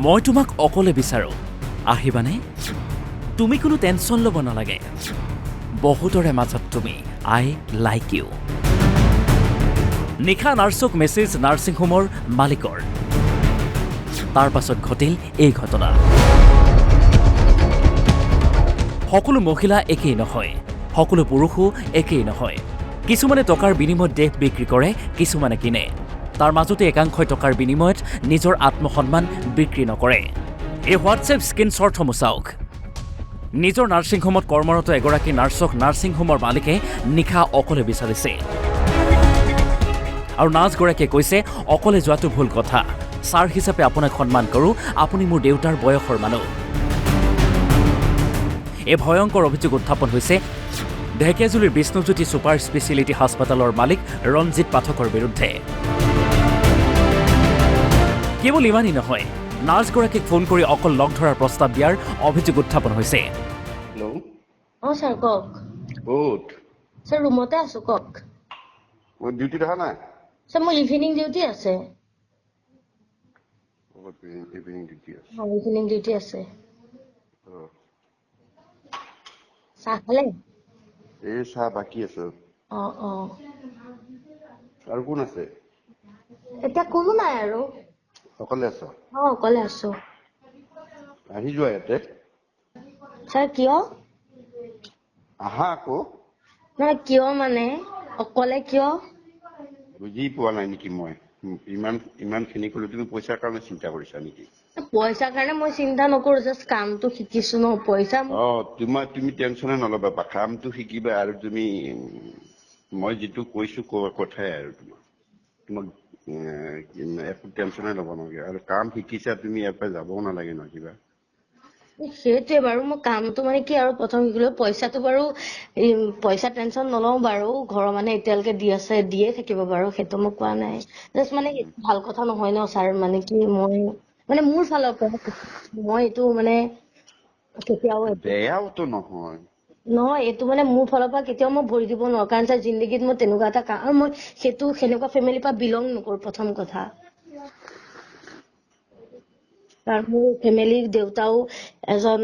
মই তোমাক অকলে বিচাৰোঁ আহিবানে তুমি কোনো টেনশ্যন ল'ব নালাগে বহুতৰে মাজত তুমি আই লাইক ইউ নিশা নাৰ্ছক মেছেজ নাৰ্ছিং হোমৰ মালিকৰ তাৰ পাছত ঘটিল এই ঘটনা সকলো মহিলা একেই নহয় সকলো পুৰুষো একেই নহয় কিছুমানে টকাৰ বিনিময়ত দেহ বিক্ৰী কৰে কিছুমানে কিনে তাৰ মাজতে একাংশই টকাৰ বিনিময়ত নিজৰ আত্মসন্মান বিক্ৰী নকৰে এই হোৱাটছএপ স্ক্ৰীনশ্বটসমূহ চাওক নিজৰ নাৰ্ছিং হোমত কৰ্মৰত এগৰাকী নাৰ্ছক নাৰ্ছিং হোমৰ মালিকে নিশা অকলে বিচাৰিছে আৰু নাৰ্ছগৰাকীয়ে কৈছে অকলে যোৱাটো ভুল কথা ছাৰ হিচাপে আপোনাক সন্মান কৰোঁ আপুনি মোৰ দেউতাৰ বয়সৰ মানুহ এই ভয়ংকৰ অভিযোগ উত্থাপন হৈছে ঢেকীয়াজুলিৰ বিষ্ণুজ্যোতি ছুপাৰ স্পেচিয়েলিটি হাস্পতালৰ মালিক ৰঞ্জিত পাঠকৰ বিৰুদ্ধে কেৱল ইমানেই নহয় নাৰ্ছগৰাকীক ফোন কৰি অকল লগ ধৰাৰ প্ৰস্তাৱ দিয়াৰ অভিযোগ উত্থাপন হৈছে হেল্ল' ছাৰ কওক ক'ত ছাৰ ৰুমতে আছো কওক মই ডিউটিত অহা নাই ছাৰ মোৰ ইভিনিং ডিউটি আছে ইভিনিং ডিউটি আছে ইভিনিং ডিউটি আছে অঁ। চাহ খালে এই চাহ বাকী আছে অঁ অঁ আৰু কোন আছে এতিয়া কোনো নাই আৰু অকলে আছ অকলে আছো আহি যোৱা ইয়াতে ছাৰ কিয় আহা আকৌ নহয় কিয় মানে অকলে কিয় বুজি পোৱা নাই নেকি মই ইমানখিনি ক'লো তুমি পইচাৰ কাৰণে চিন্তা কৰিছা নেকি পইচাৰ কাৰণে মই চিন্তা নকৰো জাষ্ট কামটো শিকিছো ন পইচা অঁ তুমি টেনশ্যনে নল'বা কামটো শিকিবা আৰু তুমি মই যিটো কৈছো কথাই আৰু তোমাক একো টেনশ্যনে ল'ব নালাগে আৰু কাম শিকিছা তুমি ইয়াৰ পৰা যাবও নালাগে ন কিবা সেইটোৱে বাৰু মই কামটো মানে কি আৰু প্ৰথম শিকিলো পইচাটো বাৰু পইচা টেনশ্যন নলওঁ বাৰু ঘৰৰ মানুহে এতিয়ালৈকে দি আছে দিয়ে থাকিব বাৰু সেইটো মই কোৱা নাই জাষ্ট মানে ভাল কথা নহয় ন ছাৰ মানে কি মই মানে মোৰ ফালৰ পৰা মই এইটো মানে কেতিয়াও বেয়াওতো নহয় নহয় এইটো মানে মোৰ ফালৰ পৰা কেতিয়াও মই ভৰি দিব নোৱাৰো কাৰণ ছাৰ জিন্দগীত মই তেনেকুৱা এটা কাম আৰু মই সেনেকুৱা ফেমিলিৰ পৰা বিলং নকৰো প্ৰথম কথা কাৰণ মোৰ ফেমিলিৰ দেউতাও এজন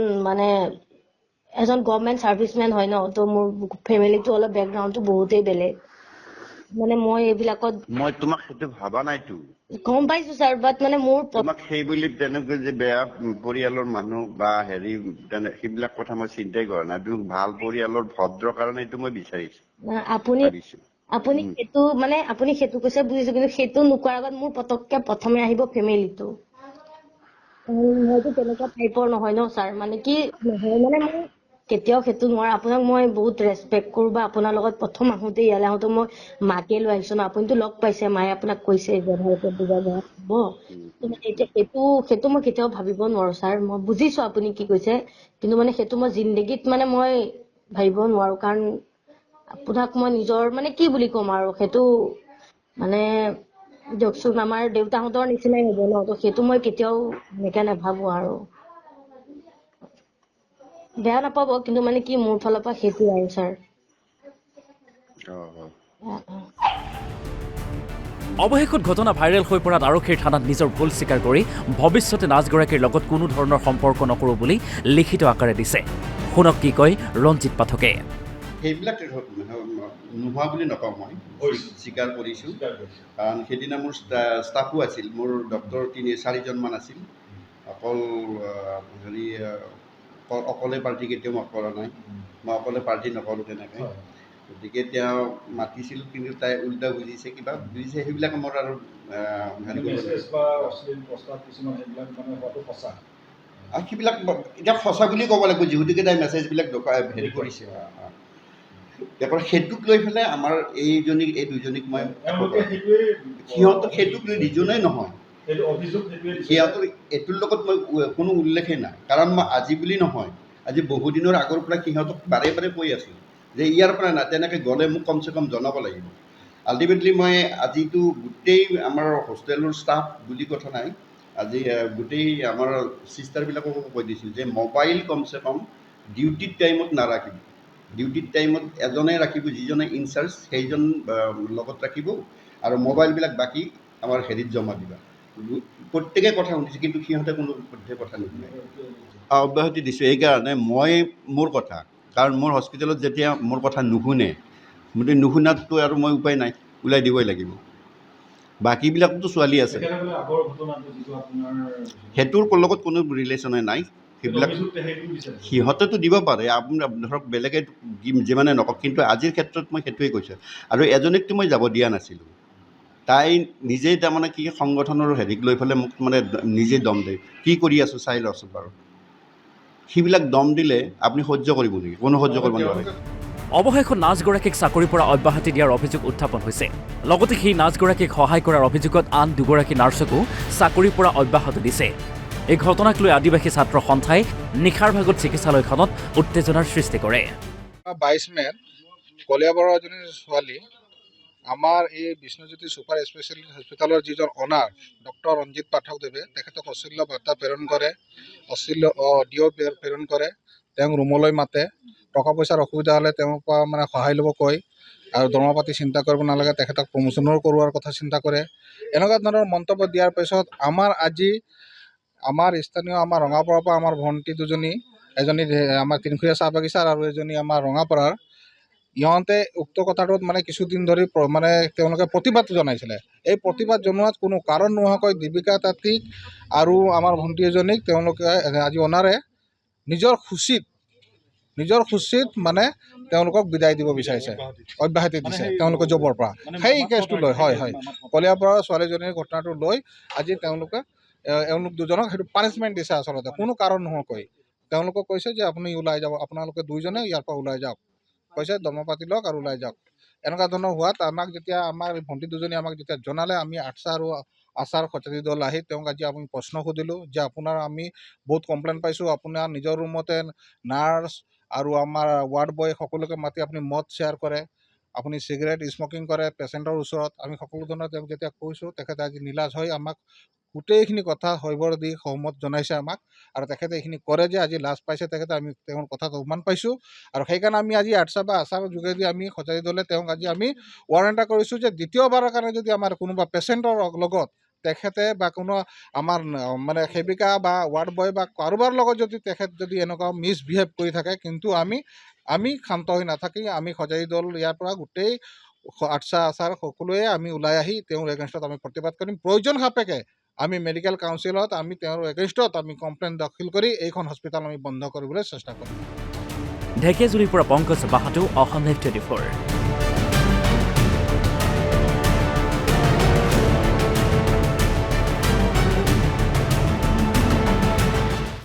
গভৰ্ণমেণ্ট চাৰ্ভিচমেন হয় ন ত' মোৰ ফেমিলিটো অলপ বেকগ্ৰাউণ্ডটো বহুতেই বেলেগ মানে মই এইবিলাকত মই তোমাক সেইটো ভাবা নাইতো গম পাইছো ছাৰ বাট মানে মোৰ তোমাক সেই বুলি তেনেকৈ যে বেয়া পৰিয়ালৰ মানুহ বা হেৰি সেইবিলাক কথা মই চিন্তাই কৰা নাই তুমি ভাল পৰিয়ালৰ ভদ্ৰ কাৰণে এইটো মই বিচাৰিছো আপুনি ভাবিছো সেইটো মানে আপুনি সেইটো কৈছে বুজিছো কিন্তু সেইটো নোকোৱাৰ আগত মোৰ পতককে প্ৰথমে আহিব ফেমিলিটো মইতো তেনেকুৱা টাইপৰ নহয় ন ছাৰ মানে কি নহয় মানে মই কেতিয়াও সেইটো নোৱাৰো আপোনাক মই বহুত ৰেচপেক্ট কৰো বা আপোনাৰ লগত প্ৰথম আহোঁতে ইয়ালৈ আহোঁতে মই মাকে লৈ আহিছো ন আপুনিতো লগ পাইছে মায়ে আপোনাক কৈছে যে ভালকে বুজাব হ'ব এতিয়া সেইটো মই কেতিয়াও ভাবিব নোৱাৰো ছাৰ মই বুজিছো আপুনি কি কৈছে কিন্তু মানে সেইটো মই জিন্দগীত মানে মই ভাবিব নোৱাৰো কাৰণ আপোনাক মই নিজৰ মানে কি বুলি ক'ম আৰু সেইটো মানে দিয়কচোন আমাৰ দেউতাহঁতৰ নিচিনাই হ'ব ন তো সেইটো মই কেতিয়াও এনেকে নাভাবো আৰু বেয়া নাপাব কিন্তু মানে কি মোৰ ফালৰ পৰা সেইটো আৰু ছাৰ অৱশেষত ঘটনা ভাইৰেল হৈ পৰাত আৰক্ষীৰ থানাত নিজৰ ভুল স্বীকাৰ কৰি ভৱিষ্যতে নাৰ্ছগৰাকীৰ লগত কোনো ধৰণৰ সম্পৰ্ক নকৰোঁ বুলি লিখিত আকাৰে দিছে শুনক কি কয় ৰঞ্জিত পাঠকে সেইবিলাক নোহোৱা বুলি নকওঁ মই স্বীকাৰ কৰিছোঁ কাৰণ সেইদিনা মোৰ ষ্টাফো আছিল মোৰ ডক্তৰ 3-4জনমান আছিল অকল হেৰি অকলে পাৰ্টি কেতিয়াও মই কৰা নাই মই অকলে পাৰ্টি নকৰোঁ তেনেকৈ গতিকে তেওঁ মাতিছিল কিন্তু তাই উল্টা বুজিছে সেইবিলাক মোৰ আৰু সেইবিলাক এতিয়া সঁচা বুলি ক'ব লাগিব যিহেতুকে তাই মেছেজবিলাক হেৰি কৰিছে সেইটোক লৈ পেলাই আমাৰ এই দুইজনীক মই সিহঁতক সেইটোক লৈ দুজনেই নহয় সিহঁতৰ এইটোৰ লগত মই কোনো উল্লেখেই নাই কাৰণ মই আজি বুলি নহয় আজি বহুদিনৰ আগৰ পৰা সিহঁতক বাৰে বাৰে কৈ আছোঁ যে ইয়াৰ পৰা নাই তেনেকৈ গ'লে মোক কমচে কম জনাব লাগিব আল্টিমেটলি মই আজিতো গোটেই আমাৰ হোষ্টেলৰ ষ্টাফ বুলি কথা নাই আজি গোটেই আমাৰ ছিষ্টাৰবিলাককো কৈ দিছোঁ যে মোবাইল কমচে কম ডিউটিৰ টাইমত নাৰাখিব ডিউটিৰ টাইমত এজনে ৰাখিব যিজনে ইনচাৰ্জ সেইজন লগত ৰাখিব আৰু মোবাইলবিলাক বাকী আমাৰ হেৰিত জমা দিবা প্ৰত্যেকে কথা শুনিছে, কিন্তু সিহঁতে কোনো পধ্যে কথা নুশুনে। অব্যাহতি দিছোঁ এইকাৰণে মই মোৰ কথা, কাৰণ মোৰ হস্পিটেলত যেতিয়া মোৰ কথা নুশুনে, গতিকে নুশুনাততো আৰু মই উপায় নাই, ওলাই দিবই লাগিব। বাকীবিলাকতো ছোৱালী আছে, সেইটোৰ লগত কোনো ৰিলেশ্যনে নাই। সেইবিলাক সিহঁতেতো দিব পাৰে, আপোনাৰ ধৰক বেলেগে যিমানে নকওক, কিন্তু আজিৰ ক্ষেত্ৰত মই সেইটোৱে কৈছোঁ। আৰু এজনীকতো মই যাব দিয়া নাছিলোঁ, তাই নিজেই তাৰমানে কি সংগঠনৰ হেৰিক লৈ পেলাই মোক মানে নিজেই দম দিয়ে, কি কৰি আছোঁ চাই লওঁচোন বাৰু। সেইবিলাক দম দিলে আপুনি সহ্য কৰিব নেকি? কোনো সহ্য কৰিব নোৱাৰে। অৱশেষত নাৰ্ছগৰাকীক চাকৰিৰ পৰা অব্যাহতি দিয়াৰ অভিযোগ উত্থাপন হৈছে। লগতে সেই নাৰ্ছগৰাকীক সহায় কৰাৰ অভিযোগত আন দুগৰাকী নাৰ্ছকো চাকৰিৰ পৰা অব্যাহতি দিছে। এই ঘটনাক লৈ আদিবাসী ছাত্ৰ সন্থাই নিশাৰ ভাগত চিকিৎসালয়খনত উত্তেজনাৰ সৃষ্টি কৰে। 22 মে'ত কলিয়াবৰৰ এজনী ছোৱালী আমাৰ এই বিষ্ণুজ্যোতি ছুপাৰ স্পেচিয়েলিটি হস্পিটেলৰ যিজন অনাৰ ডক্টৰ ৰঞ্জিত পাঠকদেৱে তেখেতক অশ্লীল বাৰ্তা প্ৰেৰণ কৰে, অশ্লীল অডিঅ' প্ৰেৰণ কৰে, তেওঁক ৰুমলৈ মাতে, টকা পইচাৰ অসুবিধা হ'লে তেওঁৰ পৰা মানে সহায় ল'ব কয়, আৰু দৰমহা পাতি চিন্তা কৰিব নালাগে, তেখেতক প্ৰমোচনৰ কৰোৱাৰ কথা চিন্তা কৰে। এনেকুৱা ধৰণৰ মন্তব্য দিয়াৰ পিছত আমাৰ স্থানীয় আমাৰ ৰঙাপাৰাৰ পৰা আমাৰ ভণ্টি দুজনী, এজনী আমাৰ তিনিখুৰীয়া চাহ বাগিচাৰ আৰু এজনী আমাৰ ৰঙাপাৰাৰ, ইহঁতে উক্ত কথাটোত মানে কিছুদিন ধৰি মানে তেওঁলোকে প্ৰতিবাদ জনাইছিলে। এই প্ৰতিবাদ জনোৱাত কোনো কাৰণ নোহোৱাকৈ দীপিকা তাঁতীক আৰু আমাৰ ভণ্টি এজনীক তেওঁলোকে আজি অনাৰে নিজৰ খুচিত মানে তেওঁলোকক বিদায় দিব বিচাৰিছে, অব্যাহতি দিছে তেওঁলোকে জবৰ পৰা। সেই কেছটো লৈ হয় কলিয়াবৰৰ ছোৱালীজনীৰ ঘটনাটো লৈ আজি এওঁলোক দুজনক সেইটো পানিছমেণ্ট দিছে। আচলতে কোনো কাৰণ নোহোৱাকৈ তেওঁলোকক কৈছে যে আপুনি ওলাই যাব, আপোনালোকে দুইজনে ইয়াৰ পৰা ওলাই যাওক, কৈছে দৰমহা পাতি লওক আৰু ওলাই যাওক। এনেকুৱা ধৰণৰ হোৱাত আমাক যেতিয়া আমাৰ ভণ্টি দুজনী আমাক যেতিয়া জনালে, আমি আৰ্টছা আৰু আছাৰ সচেতী দল আহি তেওঁক আজি আমি প্ৰশ্ন সুধিলোঁ যে আপোনাৰ আমি বহুত কমপ্লেইন পাইছোঁ, আপোনাৰ নিজৰ ৰুমতে নাৰ্ছ আৰু আমাৰ ৱাৰ্ড বয় সকলোকে মাতি আপুনি মদ শ্বেয়াৰ কৰে, আপুনি চিগাৰেট স্মকিং কৰে পেচেণ্টৰ ওচৰত। আমি সকলো ধৰণৰ তেওঁক যেতিয়া কৈছোঁ, তেখেতে আজি নিলাজ হৈ আমাক গোটেইখিনি কথা সৈবৰ দি সহমত জনাইছে আমাক, আৰু তেখেতে এইখিনি কৰে যে আজি লাজ পাইছে তেখেতে, আমি তেওঁৰ কথাত অভিমান পাইছোঁ। আৰু সেইকাৰণে আমি আজি আৰ্টছা বা আছাৰ যোগেদি আমি সজাতি দলে তেওঁক আজি আমি ৱাৰেণ্ট এটা কৰিছোঁ যে দ্বিতীয়বাৰৰ কাৰণে যদি আমাৰ কোনোবা পেচেণ্টৰ লগত তেখেতে বা কোনো আমাৰ মানে সেৱিকা বা ৱাৰ্ড বয় বা কাৰোবাৰ লগত তেখেত যদি এনেকুৱা মিছবিহেভ কৰি থাকে, কিন্তু আমি ক্ষান্ত হৈ নাথাকি আমি সজাতি দল ইয়াৰ পৰা গোটেই আৰ্টছা আছাৰ সকলোৱে আমি ওলাই আহি তেওঁৰ এগেইনষ্টত আমি প্ৰতিবাদ কৰিম। প্ৰয়োজন সাপেক্ষে আমি মেডিকেল কাউন্সিলত আমি তেওঁৰ এগেইনষ্টত আমি কমপ্লেইন দাখিল কৰি এইখন হস্পিটেল আমি বন্ধ কৰিবলৈ চেষ্টা কৰিম। ঢেকীয়াজুলিৰ পৰা পংকজ বাহাদুৰ, অসম নিউজ 24।